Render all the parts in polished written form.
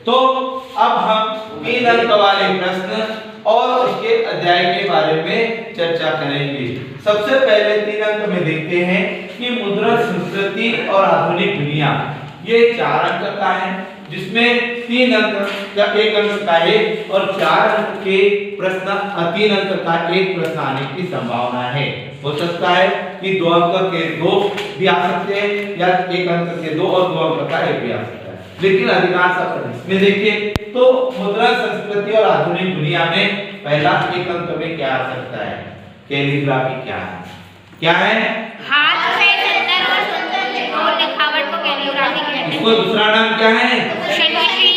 तो अब हम 3 अंक वाले प्रश्न और उसके अध्याय के बारे में चर्चा करेंगे। सबसे पहले 3 अंक में देखते हैं कि मुद्रण संस्कृति और आधुनिक दुनिया, ये 4 अंक का है, जिसमें 3 अंक का 1 अंक का है और 4 अंक के प्रश्न 3 अंक का 1 प्रश्न आने की संभावना है। हो सकता है कि 2 अंक के 2 भी आ सकते हैं या 1 अंक के 2 और 2 अंक का 1 भी आ सकता है, लेकिन अधिकांश इसमें देखिए तो मुद्रण संस्कृति और आधुनिक दुनिया में पहला 1 अंक में क्या आ सकता है? कैलीग्राफी क्या है? क्या है? हाथ से चित्र और लिखावट को कैलीग्राफी कहते हैं। इसको दूसरा नाम क्या है? कैलीग्राफी।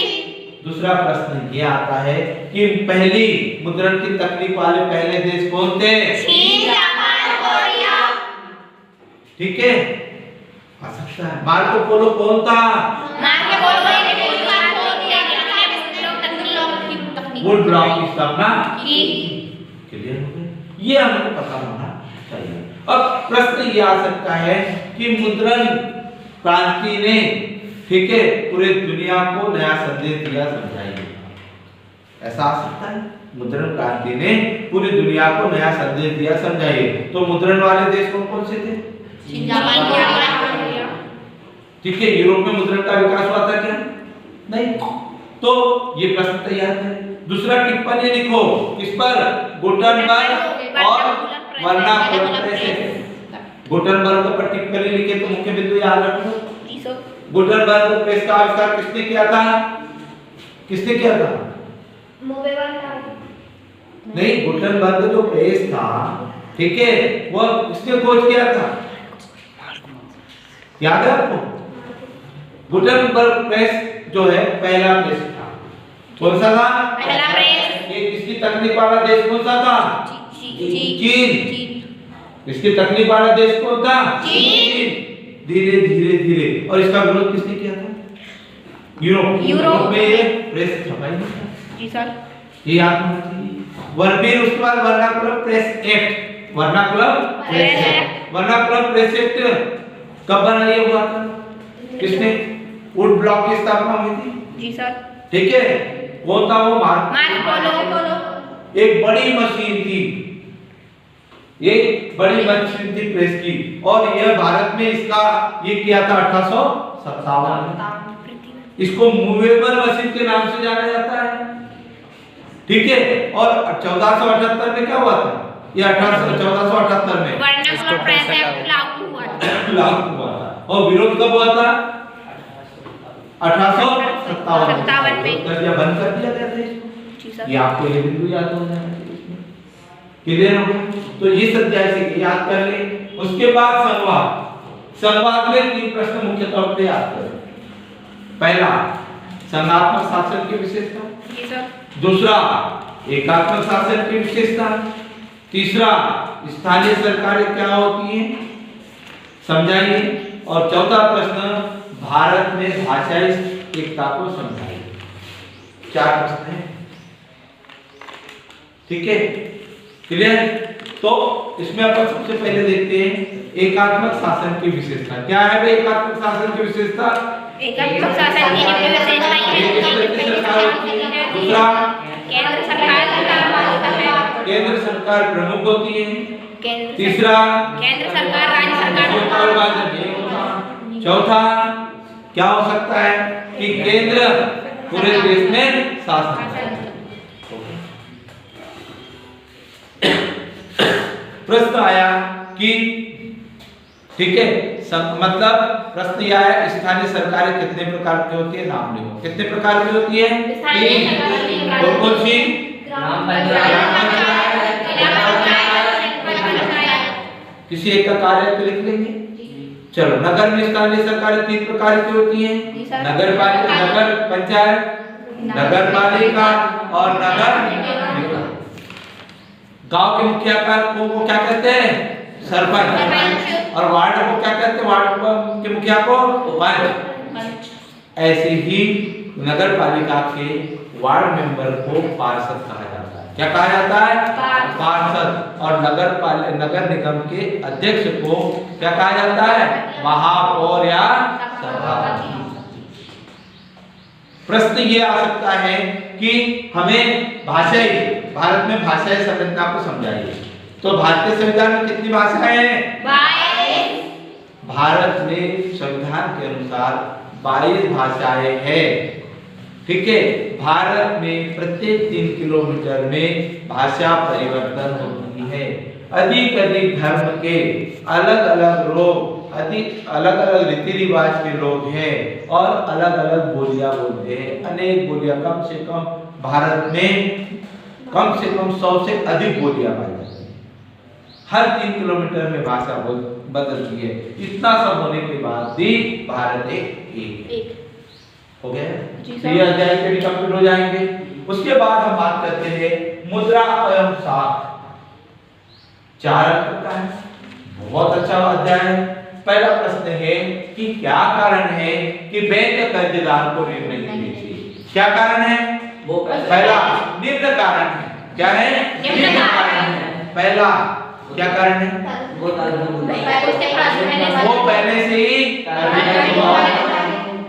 दूसरा प्रश्न ये आता है कि पहली मुद्रण की तकनीक वाले पहले देश कौन थे? चीन, जापान, कोरिया। ठीक है, आ सकता है। मार्को पोलो कौन था? मार्को पोलो वुड ब्लॉक की स्थापना की। क्लियर हो गया? ये हमको पता होना चाहिए। अब प्रश्न ये आ सकता है कि मुद्रण क्रांति ने, ठीक है, पूरे दुनिया को नया संदेश दिया, समझाइए। ऐसा आ सकता है? मुद्रण क्रांति ने पूरी दुनिया को नया संदेश दिया, समझाइए। तो मुद्रण वाले देश कौन से थे? चीन, जापान, कोरिया। ठीक है, यूरोप में मुद्रण का विकास हुआ था क्या? नहीं। तो ये प्रश्न तैयार करें। दूसरा टिप्पणी लिखो, किस पर? गुटेनबर्ग और वर्नाकुलर प्रेस। गुटेनबर्ग पर टिप्पणी लिखे तो मुख्य बिंदु याद रखो। गुटेनबर्ग प्रेस का आविष्कार किसने किया था? किसने किया था? नहीं, गुटेनबर्ग जो प्रेस था, ठीक है, वो किसने खोज किया था? याद है आपको? गुटेनबर्ग प्रेस जो है पहला प्रेस था। कौन सा था? पहला प्रेस। ये किसकी तकनीक वाला देश कौन सा था? चीन। इसकी तकनीक वाला देश कौन था? चीन। धीरे धीरे धीरे, और इसका विरोध किसने किया था? यूरोप में ये प्रेस छपाई नहीं था। जी सर, ये याद होना चाहिए। फिर उसके बाद vernacular press act. Vernacular press act कब बनाया हुआ था? किसने? वुड ब्लॉक की स्थापना हुई थी। जी सर। ठीक है, कौन था वो? Marco Polo. एक बड़ी मशीन थी, एक बड़ी मशीन थी प्रेस की, और यह भारत में इसका ये किया था 1857 में। इसको मूवेबल मशीन के नाम से जाना जाता है। ठीक है, और 1478 में क्या हुआ था? ये 1478 में वर्नाकुलर प्रेस एक्ट लागू हुआ था। और विरोध कब हुआ था? 1857 में। कर दिया, बंद कर दिया गया था। ये आपको ये बिंदु याद होना है। क्लियर हो गया? तो ये अध्याय से याद कर ले। उसके बाद संवाद में 3 प्रश्न मुख्य तौर पे याद करें। पहला, संघात्मक शासन की विशेषता। जी सर। दूसरा, एकात्मक शासन की विशेषता। तीसरा, स्थानीय सरकारें क्या होती हैं, समझाइए। और चौथा प्रश्न, भारत में भाषाई एकता को समझाइए। 4 प्रश्न हैं। ठीक है, क्लियर? तो इसमें अपन सबसे पहले देखते हैं एकात्मक शासन की विशेषता। क्या है भाई एकात्मक शासन की विशेषता? एकात्मक शासन की विशेषताएं हैं। दूसरा, केंद्र सरकार प्रमुख होती है। तीसरा, केंद्र सरकार राज्य सरकार। चौथा, क्या हो सकता है कि केंद्र पूरे देश में शासन। प्रश्न आया कि, ठीक है, मतलब प्रश्न यह है स्थानीय सरकारें कितने प्रकार की होती है, नाम लिखो। कितने प्रकार की होती है? 3। कौन सी? किसी एक का कार्य तो लिख लेंगे। चलो, नगर में स्थानीय सरकारें 3 प्रकार की होती हैं। नगर पालिका, नगर पंचायत, नगर पालिका और नगर निगम। गांव के मुखिया को क्या कहते हैं? सरपंच। और वार्ड को क्या कहते हैं? वार्ड के मुखिया को पंच। ऐसे ही नगर पालिका के वार्ड मेंबर को पार्षद कहा जाता है। क्या कहा जाता है? पार्षद। और नगर निगम के अध्यक्ष को क्या कहा जाता है? महापौर या सभापति। प्रश्न ये आ सकता है कि हमें भाषाई भारत में भाषाई संरचना को समझाइए। तो भारतीय संविधान में कितनी भाषाएं हैं? 22। भारत में संविधान के अनुसार 22 भाषाएं हैं। ठीक है, भारत में प्रत्येक 3 किलोमीटर में भाषा परिवर्तन होती है। अधिक धर्म के अलग अलग लोग, अधिक अलग अलग रीति रिवाज के लोग हैं और अलग अलग बोलियां बोलते हैं। अनेक बोलियां, कम से कम भारत में कम से कम 100 से अधिक बोलियां पाई जाती हैं। हर 3 किलोमीटर में भाषा बदलती है। इतना सब होने के बाद भी भारत एक हो गया। ये अध्याय के भी कंप्लीट हो जाएंगे। उसके बाद हम बात करते हैं मुद्रा एवं साख। 4 अंक का है, बहुत अच्छा अध्याय है। पहला प्रश्न है कि क्या कारण है कि बैंक कर्जदार को ऋण नहीं देती? क्या कारण है? पहला निम्न कारण है। क्या है? निम्न कारण है। पहला क्या कारण है? वो पहले से ही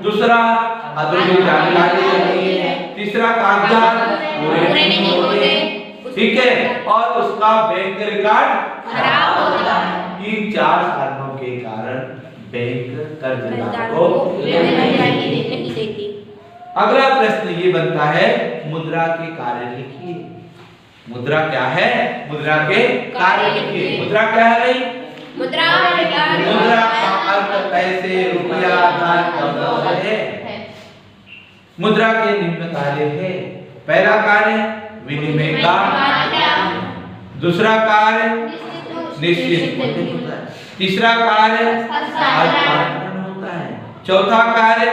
दूसरा अधूरी जानकारी नहीं है। तीसरा कागजात पूरे नहीं होते। ठीक है, और उसका बैंक रिकॉर्ड खराब होता है। इन 4 कारणों के कारण बैंक कर्जदार को नहीं देती। अगला प्रश्न ये बनता है मुद्रा के कार्य लिखिए। मुद्रा क्या है? मुद्रा के कार्य लिखिए। मुद्रा क्या है भाई? मुद्रा का अर्थ पैसे, रुपया, धन, कपड़ा है। मुद्रा के निम्न कार्य है। पहला कार्य विनिमय का, दूसरा कार्य निश्चित मूल्य होता है, तीसरा कार्य हस्तांतरण होता है, चौथा कार्य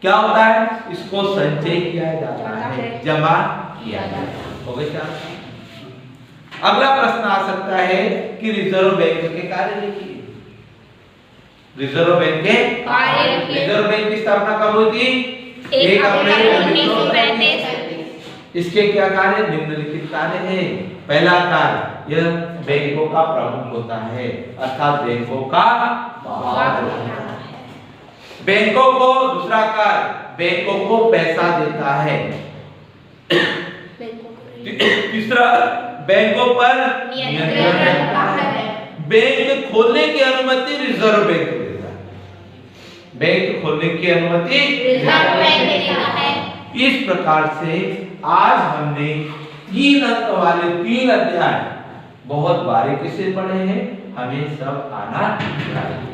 क्या होता है? इसको संचय किया जाता है, जमा किया जाता है। हो गया क्या? अगला प्रश्न आ सकता है कि रिजर्व बैंक के कार्य लिखिए। रिजर्व बैंक के कार्य लिखिए। रिजर्व बैंक की स्थापना कब हुई थी? 1 अप्रैल 1935। इसके क्या कार्य? निम्नलिखित कार्य है। पहला कार्य यह बैंकों का प्रमुख होता है, अर्थात बैंकों का बाप होता है। बैंकों को दूसरा कार्य बैंकों को पैसा देता है। तीसरा बैंकों पर नियंत्रण रखता है। बैंक खोलने की अनुमति रिजर्व बैंक देता है। बैंक खोलने की अनुमति रिजर्व बैंक देता है। इस प्रकार से आज हमने 3 अंक वाले 3 अध्याय बहुत बारीकी से पढ़े हैं। हमें सब आना चाहिए।